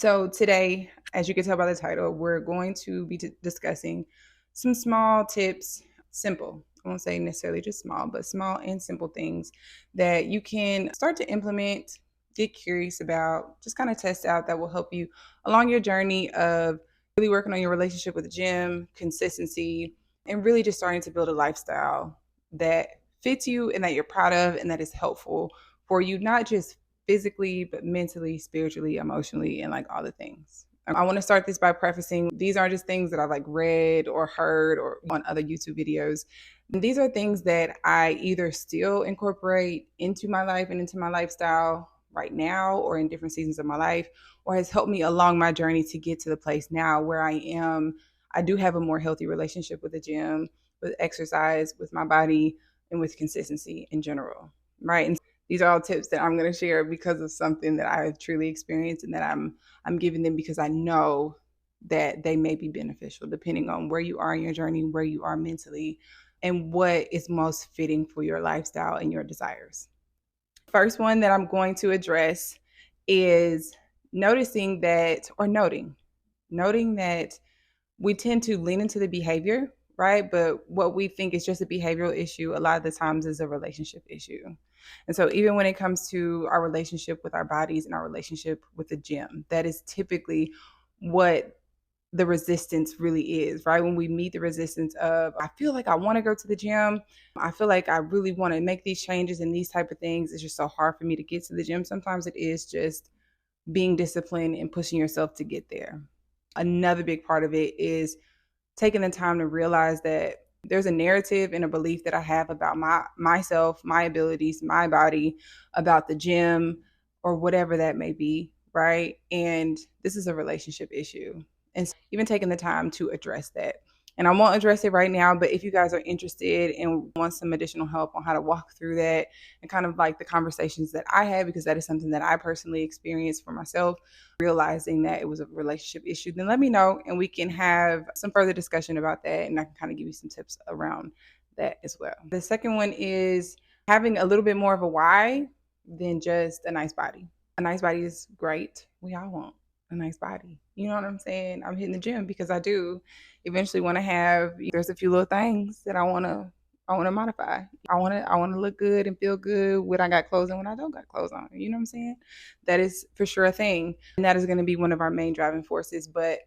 So today, as you can tell by the title, we're going to be discussing some small tips, simple. I won't say necessarily just small, but small and simple things that you can start to implement, get curious about, just kind of test out that will help you along your journey of really working on your relationship with the gym, consistency, and really just starting to build a lifestyle that fits you and that you're proud of and that is helpful for you, not just physically, but mentally, spiritually, emotionally, and like all the things. I want to start this by prefacing these aren't just things that I like read or heard or on other YouTube videos. These are things that I either still incorporate into my life and into my lifestyle right now or in different seasons of my life, or has helped me along my journey to get to the place now where I am. I do have a more healthy relationship with the gym, with exercise, with my body, and with consistency in general. Right. And these are all tips that I'm going to share because of something that I have truly experienced and that I'm giving them because I know that they may be beneficial depending on where you are in your journey, where you are mentally, and what is most fitting for your lifestyle and your desires. First one that I'm going to address is noticing that or noting that we tend to lean into the behavior, right? But what we think is just a behavioral issue, a lot of the times is a relationship issue. And so, even when it comes to our relationship with our bodies and our relationship with the gym, that is typically what the resistance really is, right? When we meet the resistance of, I feel like I want to go to the gym. I feel like I really want to make these changes and these type of things. It's just so hard for me to get to the gym. Sometimes it is just being disciplined and pushing yourself to get there. Another big part of it is taking the time to realize that there's a narrative and a belief that I have about myself, my abilities, my body, about the gym or whatever that may be, right? And this is a relationship issue. And so even taking the time to address that. And I won't address it right now, but if you guys are interested and want some additional help on how to walk through that and kind of like the conversations that I had, because that is something that I personally experienced for myself, realizing that it was a relationship issue, then let me know and we can have some further discussion about that. And I can kind of give you some tips around that as well. The second one is having a little bit more of a why than just a nice body. A nice body is great. We all want a nice body. You know what I'm saying? I'm hitting the gym because I do eventually want to have, there's a few little things that I want to modify. I want to look good and feel good when I got clothes on, when I don't got clothes on. You know what I'm saying? That is for sure a thing. And that is going to be one of our main driving forces. But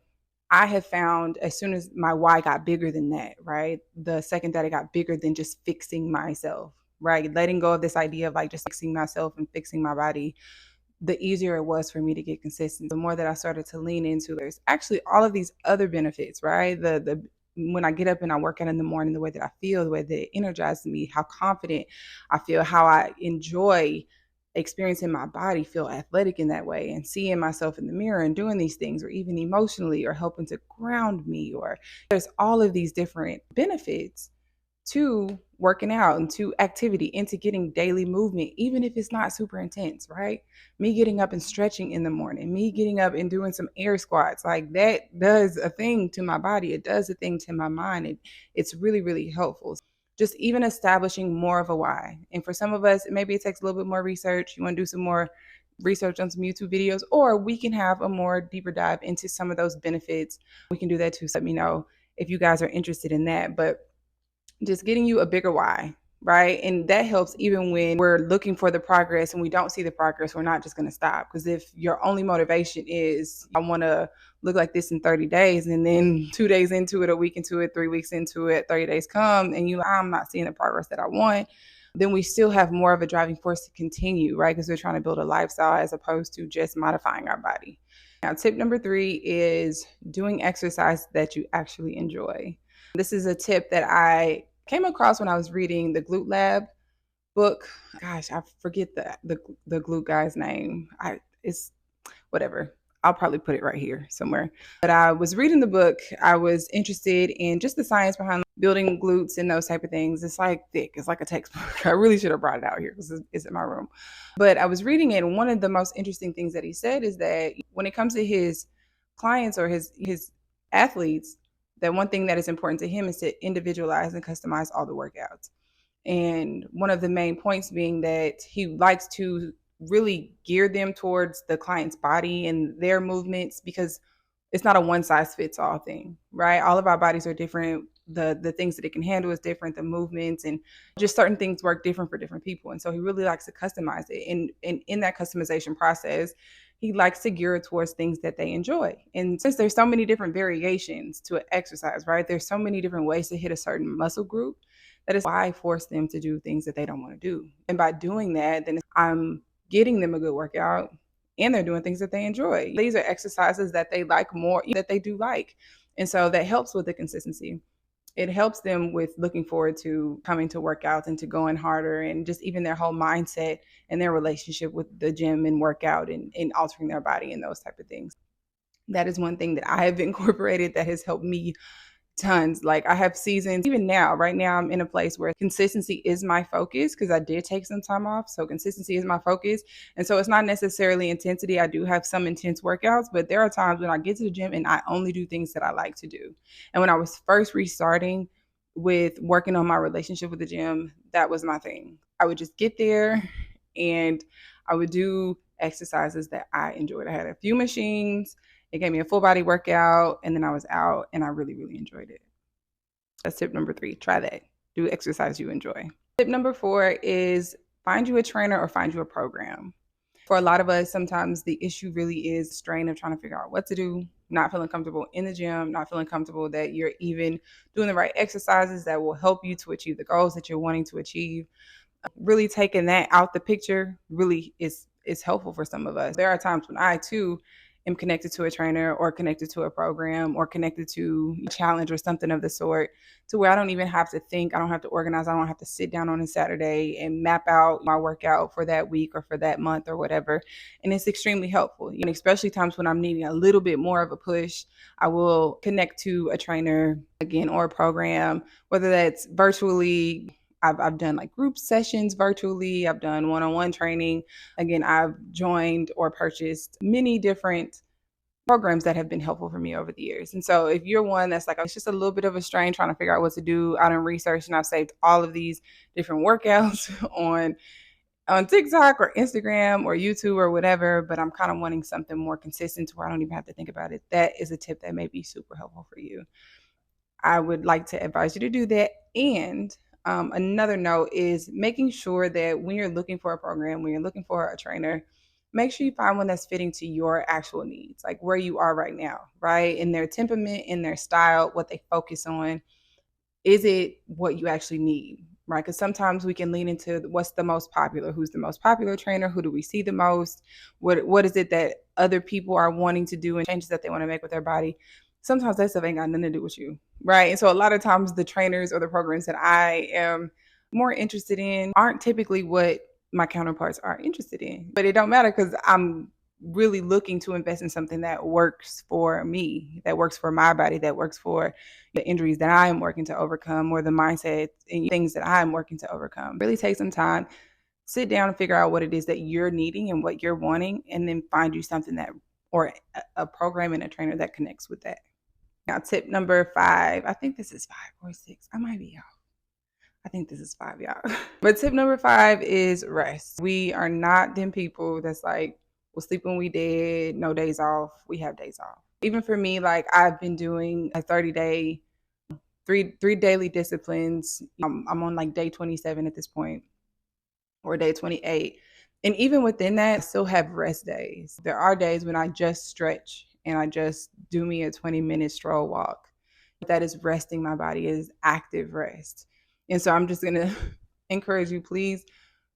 I have found as soon as my why got bigger than that, right? The second that it got bigger than just fixing myself, right? Letting go of this idea of like just fixing myself and fixing my body, the easier it was for me to get consistent. The more that I started to lean into, there's actually all of these other benefits, right? The when I get up and I work out in the morning, the way that I feel, the way that it energizes me, how confident I feel, how I enjoy experiencing my body, feel athletic in that way, and seeing myself in the mirror and doing these things, or even emotionally, or helping to ground me, or there's all of these different benefits to working out and to activity, into getting daily movement, even if it's not super intense, right? Me getting up and stretching in the morning, me getting up and doing some air squats, like that does a thing to my body. It does a thing to my mind. It's really, really helpful. Just even establishing more of a why. And for some of us, maybe it takes a little bit more research. You want to do some more research on some YouTube videos, or we can have a more deeper dive into some of those benefits. We can do that too. So let me know if you guys are interested in that. But just getting you a bigger why, right? And that helps even when we're looking for the progress and we don't see the progress, we're not just going to stop. Because if your only motivation is, I want to look like this in 30 days, and then 2 days into it, a week into it, 3 weeks into it, 30 days come, and I'm not seeing the progress that I want, then we still have more of a driving force to continue, right? Because we're trying to build a lifestyle as opposed to just modifying our body. Now, tip number 3 is doing exercise that you actually enjoy. This is a tip that I came across when I was reading the Glute Lab book. Gosh, I forget the glute guy's name. It's whatever. I'll probably put it right here somewhere. But I was reading the book. I was interested in just the science behind building glutes and those type of things. It's like thick. It's like a textbook. I really should have brought it out here because it's in my room. But I was reading it, and one of the most interesting things that he said is that when it comes to his clients or his athletes, that one thing that is important to him is to individualize and customize all the workouts. And one of the main points being that he likes to really gear them towards the client's body and their movements, because it's not a one size fits all thing, right? All of our bodies are different. The things that it can handle is different, the movements and just certain things work different for different people. And so he really likes to customize it. And in that customization process, he likes to gear it towards things that they enjoy. And since there's so many different variations to an exercise, right? There's so many different ways to hit a certain muscle group. That is why I force them to do things that they don't want to do. And by doing that, then I'm getting them a good workout and they're doing things that they enjoy. These are exercises that they like more, that they do like. And so that helps with the consistency. It helps them with looking forward to coming to workouts and to going harder, and just even their whole mindset and their relationship with the gym and workout and altering their body and those type of things. That is one thing that I have incorporated that has helped me tons. Like I have seasons, even now, right now, I'm in a place where consistency is my focus because I did take some time off. So consistency is my focus. And so it's not necessarily intensity. I do have some intense workouts, but there are times when I get to the gym and I only do things that I like to do. And when I was first restarting with working on my relationship with the gym, that was my thing. I would just get there and I would do exercises that I enjoyed. I had a few machines. It gave me a full body workout, and then I was out, and I really, really enjoyed it. That's tip number 3. Try that. Do exercise you enjoy. Tip number 4 is find you a trainer or find you a program. For a lot of us, sometimes the issue really is the strain of trying to figure out what to do, not feeling comfortable in the gym, not feeling comfortable that you're even doing the right exercises that will help you to achieve the goals that you're wanting to achieve. Really taking that out the picture really is helpful for some of us. There are times when I too am connected to a trainer or connected to a program or connected to a challenge or something of the sort, to where I don't even have to think, I don't have to organize, I don't have to sit down on a Saturday and map out my workout for that week or for that month or whatever. And it's extremely helpful, especially times when I'm needing a little bit more of a push. I will connect to a trainer again or a program, whether that's virtually. I've done like group sessions virtually. I've done one-on-one training. Again, I've joined or purchased many different programs that have been helpful for me over the years. And so if you're one that's like, it's just a little bit of a strain trying to figure out what to do, I done researched and I've saved all of these different workouts on TikTok or Instagram or YouTube or whatever, but I'm kind of wanting something more consistent to where I don't even have to think about it. That is a tip that may be super helpful for you. I would like to advise you to do that. And another note is making sure that when you're looking for a program, when you're looking for a trainer, make sure you find one that's fitting to your actual needs, like where you are right now, right? In their temperament, in their style, what they focus on. Is it what you actually need, right? Because sometimes we can lean into what's the most popular, who's the most popular trainer, who do we see the most, what is it that other people are wanting to do and changes that they want to make with their body. Sometimes that stuff ain't got nothing to do with you, right? And so a lot of times the trainers or the programs that I am more interested in aren't typically what my counterparts are interested in. But it don't matter because I'm really looking to invest in something that works for me, that works for my body, that works for the injuries that I am working to overcome, or the mindset and things that I'm working to overcome. Really take some time, sit down and figure out what it is that you're needing and what you're wanting, and then find you something that, or a program and a trainer that connects with that. Now, tip number 5, I think this is 5 or 6. I might be off. I think this is 5, y'all. But tip number 5 is rest. We are not them people that's like, we'll sleep when we dead, no days off. We have days off. Even for me, like I've been doing a 30-day, three daily disciplines. I'm on like day 27 at this point, or day 28. And even within that, I still have rest days. There are days when I just stretch and I just do me a 20-minute stroll walk. That is resting my body, is active rest. And so I'm just going to encourage you, please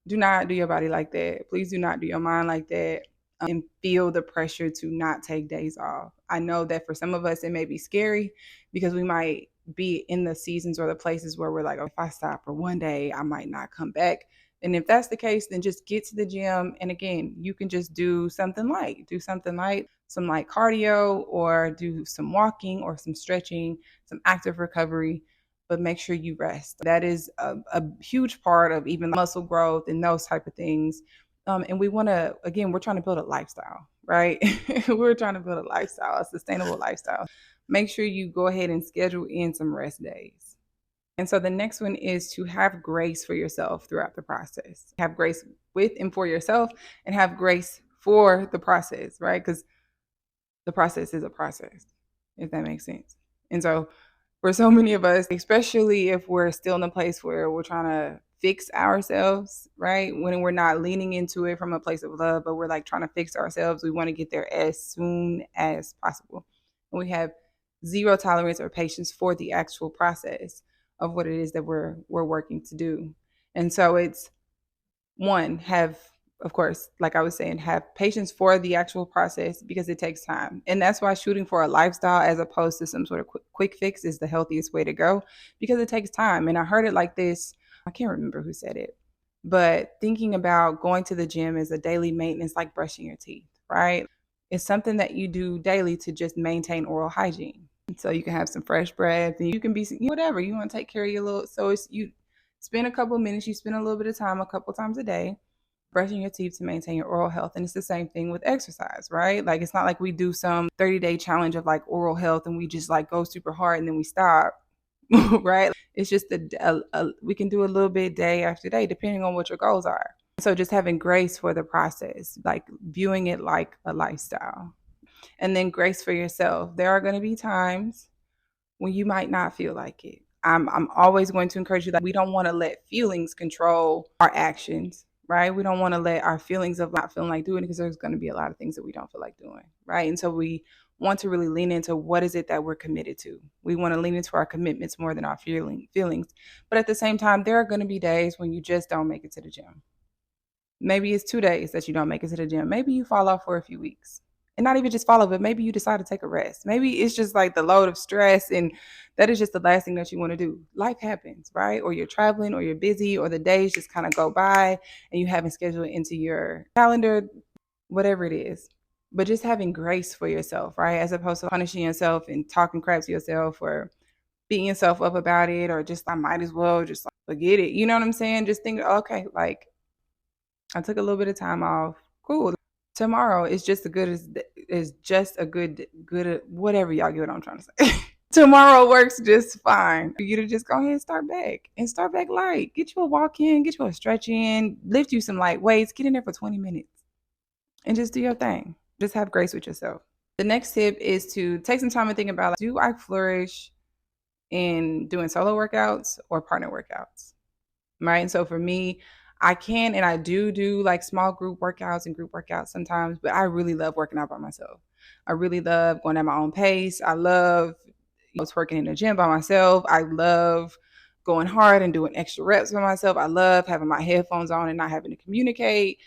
do not do your body like that. Please do not do your mind like that, and feel the pressure to not take days off. I know that for some of us, it may be scary because we might be in the seasons or the places where we're like, oh, if I stop for one day, I might not come back. And if that's the case, then just get to the gym. And again, you can just do something light, some light cardio, or do some walking or some stretching, some active recovery, but make sure you rest. That is a huge part of even muscle growth and those type of things. And we want to, again, we're trying to build a lifestyle, right? We're trying to build a lifestyle, a sustainable lifestyle. Make sure you go ahead and schedule in some rest days. And so the next one is to have grace for yourself throughout the process. Have grace with and for yourself, and have grace for the process, right? Because the process is a process, if that makes sense. And so for so many of us, especially if we're still in a place where we're trying to fix ourselves, right? When we're not leaning into it from a place of love, but we're like trying to fix ourselves, we want to get there as soon as possible. And we have zero tolerance or patience for the actual process of what it is that we're working to do. And so it's one, have, of course, like I was saying, have patience for the actual process because it takes time. And that's why shooting for a lifestyle as opposed to some sort of quick fix is the healthiest way to go, because it takes time. And I heard it like this, I can't remember who said it, but thinking about going to the gym as a daily maintenance, like brushing your teeth, right? It's something that you do daily to just maintain oral hygiene. So you can have some fresh breath and you can be whatever you want to take care of your little. So it's you spend a couple of minutes, you spend a little bit of time a couple times a day brushing your teeth to maintain your oral health. And it's the same thing with exercise, right? Like it's not like we do some 30-day challenge of like oral health and we just like go super hard and then we stop, right? It's just we can do a little bit day after day depending on what your goals are. So just having grace for the process, like viewing it like a lifestyle. And then grace for yourself. There are going to be times when you might not feel like it. I'm always going to encourage you that we don't want to let feelings control our actions, right? We don't want to let our feelings of not feeling like doing it, because there's going to be a lot of things that we don't feel like doing, right? And so we want to really lean into what is it that we're committed to. We want to lean into our commitments more than our feelings. But at the same time, there are going to be days when you just don't make it to the gym. Maybe it's 2 days that you don't make it to the gym. Maybe you fall off for a few weeks. And not even just fall off, but maybe you decide to take a rest. Maybe it's just like the load of stress, and that is just the last thing that you want to do. Life happens, right? Or you're traveling, or you're busy, or the days just kind of go by and you haven't scheduled it into your calendar, whatever it is. But just having grace for yourself, right? As opposed to punishing yourself and talking crap to yourself or beating yourself up about it, or just I might as well just like forget it. You know what I'm saying? Just think, okay, like I took a little bit of time off. Cool. Tomorrow is just as good as is just a good whatever, y'all get what I'm trying to say. Tomorrow works just fine for you to just go ahead and start back light. Get you a walk in, get you a stretch in, lift you some light weights, get in there for 20 minutes and just do your thing. Just have grace with yourself. The next tip is to take some time and think about, like, do I flourish in doing solo workouts or partner workouts? Right. And so for me, I can and I do like small group workouts and group workouts sometimes, but I really love working out by myself. I really love going at my own pace. I love working in the gym by myself. I love going hard and doing extra reps by myself. I love having my headphones on and not having to communicate.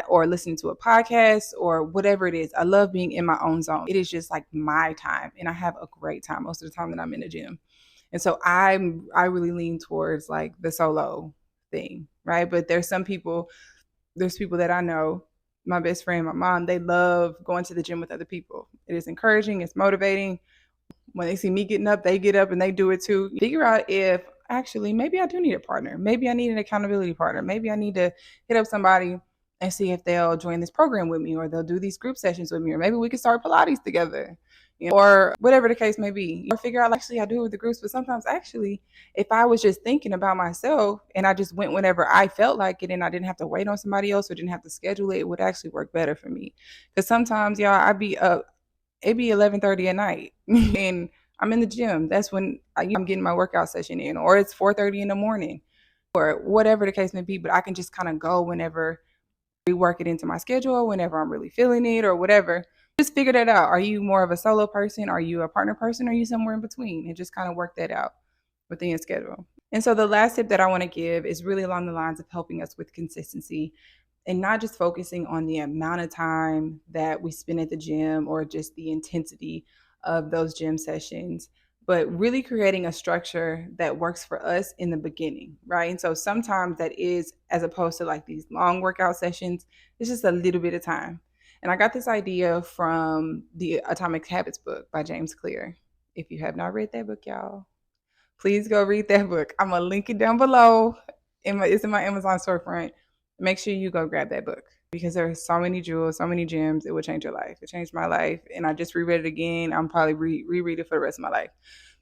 Or listening to a podcast or whatever it is. I love being in my own zone. It is just like my time, and I have a great time most of the time that I'm in the gym. And so I really lean towards like the solo thing, right? But there's people that I know, my best friend, my mom, they love going to the gym with other people. It is encouraging, it's motivating. When they see me getting up, they get up and they do it too. Figure out if actually maybe I do need a partner. Maybe I need an accountability partner. Maybe I need to hit up somebody and see if they'll join this program with me, or they'll do these group sessions with me, or maybe we can start Pilates together, or whatever the case may be. Or figure out, actually, I do it with the groups, but sometimes actually, if I was just thinking about myself and I just went whenever I felt like it and I didn't have to wait on somebody else or didn't have to schedule it, it would actually work better for me. Because sometimes, y'all, I'd be up, it'd be 11:30 at night and I'm in the gym. That's when I'm getting my workout session in, or it's 4:30 in the morning, or whatever the case may be. But I can just kind of go whenever we work it into my schedule, whenever I'm really feeling it or whatever. Just figure that out. Are you more of a solo person? Are you a partner person? Are you somewhere in between? And just kind of work that out within your schedule. And so the last tip that I want to give is really along the lines of helping us with consistency, and not just focusing on the amount of time that we spend at the gym or just the intensity of those gym sessions, but really creating a structure that works for us in the beginning, right? And so sometimes that is, as opposed to like these long workout sessions, it's just a little bit of time. And I got this idea from the Atomic Habits book by James Clear. If you have not read that book, y'all, please go read that book. I'm going to link it down below. It's in my Amazon storefront. Make sure you go grab that book, because there are so many jewels, so many gems. It will change your life. It changed my life. And I just reread it again. I'm probably reread it for the rest of my life.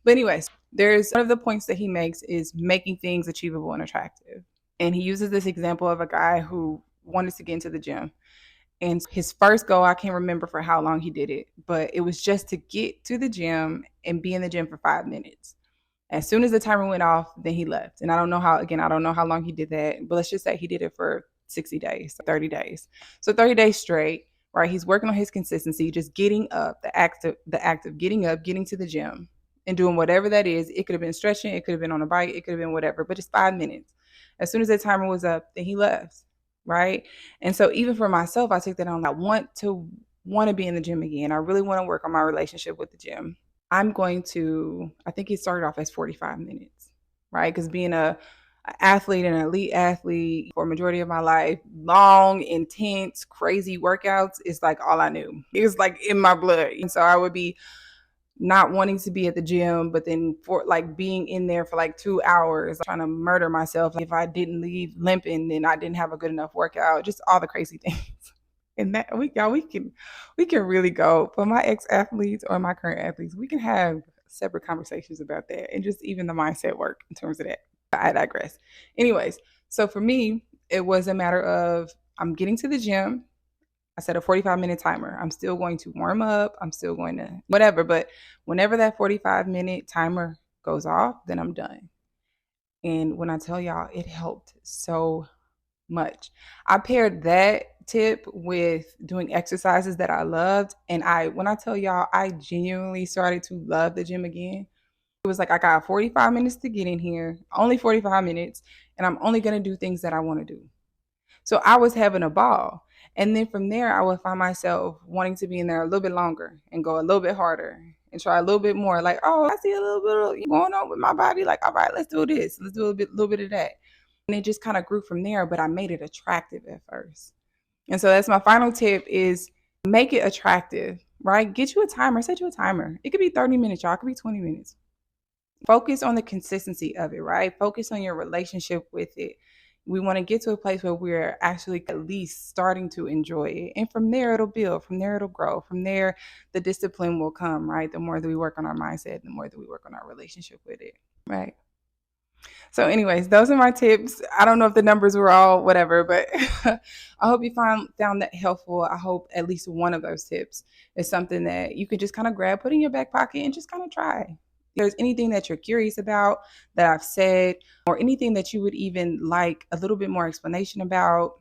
But anyways, there's one of the points that he makes is making things achievable and attractive. And he uses this example of a guy who wanted to get into the gym. And his first goal, I can't remember for how long he did it, but it was just to get to the gym and be in the gym for 5 minutes. As soon as the timer went off, then he left. And I don't know how, again, I don't know how long he did that, but let's just say he did it for 60 days, 30 days. So 30 days straight, right? He's working on his consistency, just getting up, the act of getting up, getting to the gym and doing whatever that is. It could have been stretching, it could have been on a bike, it could have been whatever, but just 5 minutes. As soon as that timer was up, then he left, right? And so even for myself, I take that on. I want to be in the gym again. I really want to work on my relationship with the gym. I think it started off as 45 minutes, right? Because being a athlete and an elite athlete for a majority of my life, long, intense, crazy workouts is like all I knew. It was like in my blood. And so I would be not wanting to be at the gym, but then for like being in there for like 2 hours, trying to murder myself. If I didn't leave limping, then I didn't have a good enough workout, just all the crazy things. And that we can really go for my ex-athletes or my current athletes. We can have separate conversations about that and just even the mindset work in terms of that. I digress. Anyways, so for me, it was a matter of I'm getting to the gym. I set a 45-minute timer. I'm still going to warm up. I'm still going to whatever. But whenever that 45-minute timer goes off, then I'm done. And when I tell y'all, it helped so much. I paired that tip with doing exercises that I loved. And when I tell y'all, I genuinely started to love the gym again. It was like I got 45 minutes to get in here, only 45 minutes, and I'm only going to do things that I want to do. So I was having a ball. And then from there, I would find myself wanting to be in there a little bit longer and go a little bit harder and try a little bit more. Like, oh, I see a little bit of going on with my body. Like, all right, let's do this. Let's do little bit of that. And it just kind of grew from there, but I made it attractive at first. And so that's my final tip is make it attractive, right? Get you a timer, set you a timer. It could be 30 minutes, y'all. It could be 20 minutes. Focus on the consistency of it, right? Focus on your relationship with it. We want to get to a place where we're actually at least starting to enjoy it. And from there, it'll build. From there, it'll grow. From there, the discipline will come, right? The more that we work on our mindset, the more that we work on our relationship with it, right? So anyways, those are my tips. I don't know if the numbers were all whatever, but I hope you found that helpful. I hope at least one of those tips is something that you could just kind of grab, put in your back pocket and just kind of try. If there's anything that you're curious about that I've said or anything that you would even like a little bit more explanation about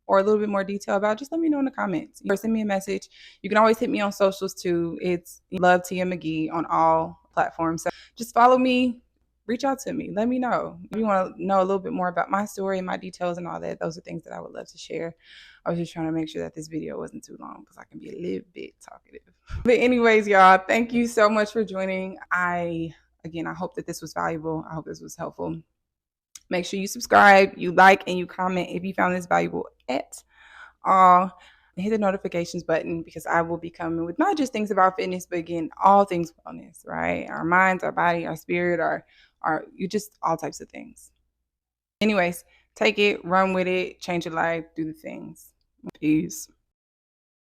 or a little bit more detail about, just let me know in the comments or send me a message. You can always hit me on socials too. It's Love Tia McGee on all platforms. So just follow me. Reach out to me. Let me know. If you want to know a little bit more about my story and my details and all that, those are things that I would love to share. I was just trying to make sure that this video wasn't too long because I can be a little bit talkative. But anyways, y'all, thank you so much for joining. I hope that this was valuable. I hope this was helpful. Make sure you subscribe, you like, and you comment if you found this valuable at all. Hit the notifications button because I will be coming with not just things about fitness, but again, all things wellness, right? Our minds, our body, our spirit, you just all types of things. Anyways, take it, run with it, change your life, do the things. Peace.